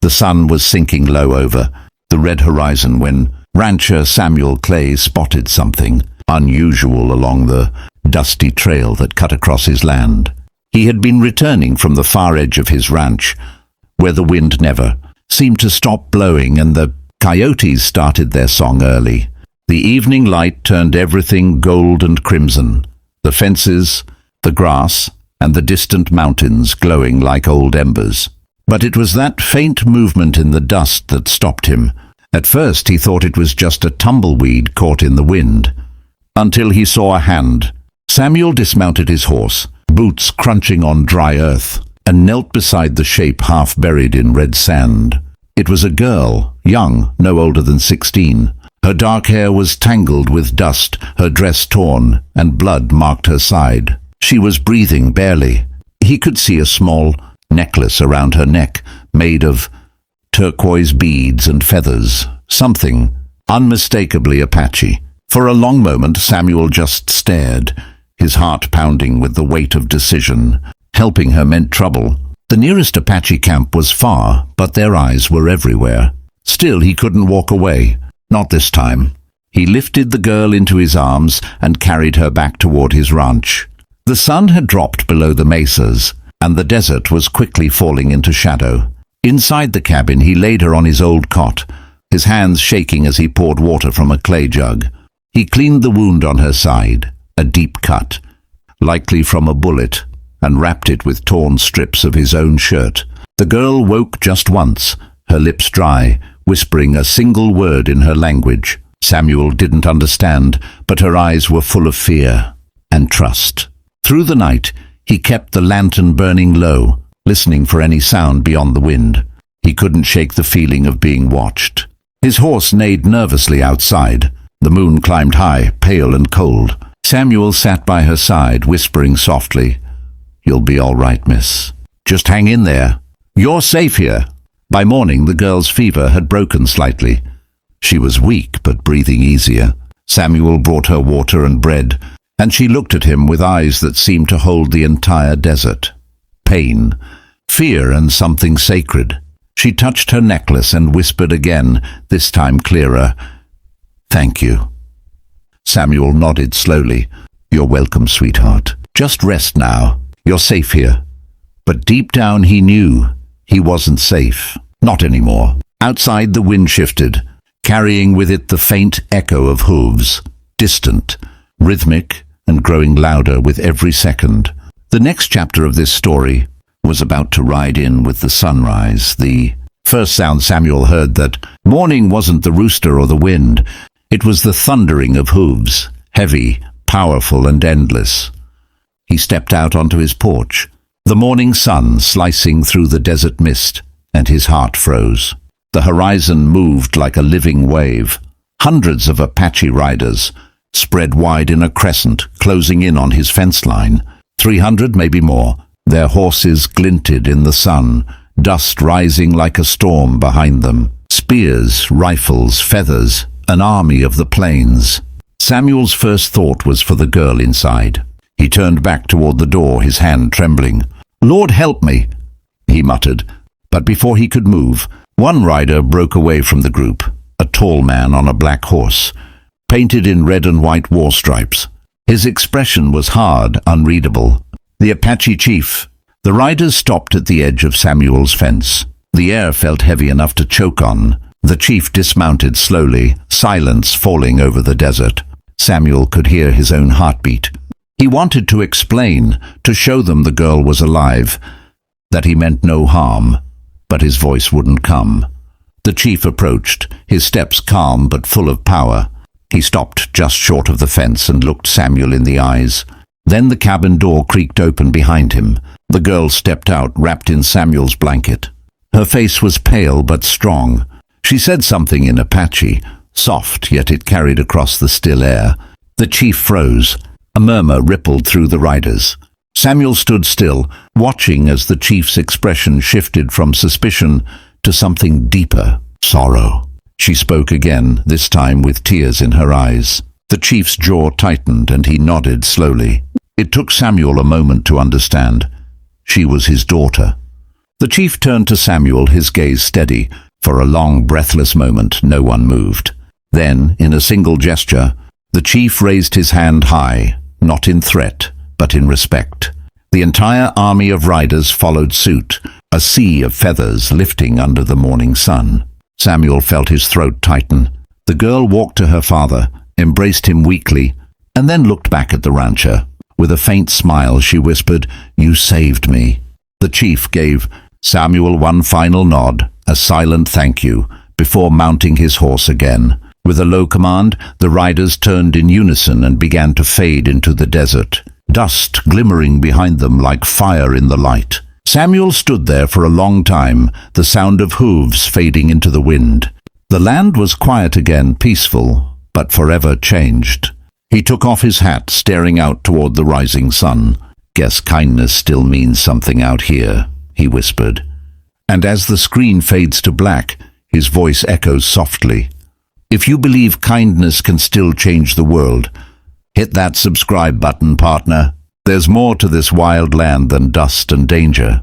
The sun was sinking low over the red horizon when rancher Samuel Clay spotted something unusual along the dusty trail that cut across his land. He had been returning from the far edge of his ranch, where the wind never seemed to stop blowing and the coyotes started their song early. The evening light turned everything gold and crimson, the fences, the grass, and the distant mountains glowing like old embers. But it was that faint movement in the dust that stopped him. At first he thought it was just a tumbleweed caught in the wind, until he saw a hand. Samuel dismounted his horse, boots crunching on dry earth, and knelt beside the shape half buried in red sand. It was a girl, young, no older than 16. Her dark hair was tangled with dust, her dress torn, and blood marked her side. She was breathing barely. He could see a small necklace around her neck, made of turquoise beads and feathers, something unmistakably Apache. For a long moment Samuel just stared, his heart pounding with the weight of decision. Helping her meant trouble. The nearest Apache camp was far, but their eyes were everywhere. Still, he couldn't walk away. Not this time. He lifted the girl into his arms and carried her back toward his ranch. The sun had dropped below the mesas, and the desert was quickly falling into shadow. Inside the cabin he laid her on his old cot, his hands shaking as he poured water from a clay jug. He cleaned the wound on her side, a deep cut, likely from a bullet, and wrapped it with torn strips of his own shirt. The girl woke just once, her lips dry, whispering a single word in her language. Samuel didn't understand, but her eyes were full of fear and trust. Through the night, he kept the lantern burning low, listening for any sound beyond the wind. He couldn't shake the feeling of being watched. His horse neighed nervously outside. The moon climbed high, pale and cold. Samuel sat by her side, whispering softly, "You'll be all right, miss. Just hang in there. You're safe here." By morning, the girl's fever had broken slightly. She was weak, but breathing easier. Samuel brought her water and bread, and she looked at him with eyes that seemed to hold the entire desert. Pain, fear, and something sacred. She touched her necklace and whispered again, this time clearer, "Thank you." Samuel nodded slowly. "You're welcome, sweetheart. Just rest now. You're safe here." But deep down he knew he wasn't safe. Not anymore. Outside the wind shifted, carrying with it the faint echo of hooves, distant, rhythmic, and growing louder with every second. The next chapter of this story was about to ride in with the sunrise. The first sound Samuel heard that morning wasn't the rooster or the wind. It was the thundering of hooves, heavy, powerful, and endless. He stepped out onto his porch, the morning sun slicing through the desert mist, and his heart froze. The horizon moved like a living wave. Hundreds of Apache riders spread wide in a crescent, closing in on his fence line. 300, maybe more. Their horses glinted in the sun, dust rising like a storm behind them. Spears, rifles, feathers, an army of the plains. Samuel's first thought was for the girl inside. He turned back toward the door, his hand trembling. "Lord help me," he muttered. But before he could move, one rider broke away from the group, a tall man on a black horse, painted in red and white war stripes. His expression was hard, unreadable. The Apache chief. The riders stopped at the edge of Samuel's fence. The air felt heavy enough to choke on. The chief dismounted slowly, silence falling over the desert. Samuel could hear his own heartbeat. He wanted to explain, to show them the girl was alive, that he meant no harm, but his voice wouldn't come. The chief approached, his steps calm but full of power. He stopped just short of the fence and looked Samuel in the eyes. Then the cabin door creaked open behind him. The girl stepped out, wrapped in Samuel's blanket. Her face was pale but strong. She said something in Apache, soft, yet it carried across the still air. The chief froze. A murmur rippled through the riders. Samuel stood still, watching as the chief's expression shifted from suspicion to something deeper, sorrow. She spoke again, this time with tears in her eyes. The chief's jaw tightened and he nodded slowly. It took Samuel a moment to understand. She was his daughter. The chief turned to Samuel, his gaze steady. For a long, breathless moment, no one moved. Then, in a single gesture, the chief raised his hand high, not in threat, but in respect. The entire army of riders followed suit, a sea of feathers lifting under the morning sun. Samuel felt his throat tighten. The girl walked to her father, embraced him weakly, and then looked back at the rancher. With a faint smile, she whispered, "You saved me." The chief gave Samuel one final nod, a silent thank you, before mounting his horse again. With a low command, the riders turned in unison and began to fade into the desert, dust glimmering behind them like fire in the light. Samuel stood there for a long time, the sound of hooves fading into the wind. The land was quiet again, peaceful, but forever changed. He took off his hat, staring out toward the rising sun. "Guess kindness still means something out here," he whispered. And as the screen fades to black, his voice echoes softly. If you believe kindness can still change the world, hit that subscribe button, partner. There's more to this wild land than dust and danger.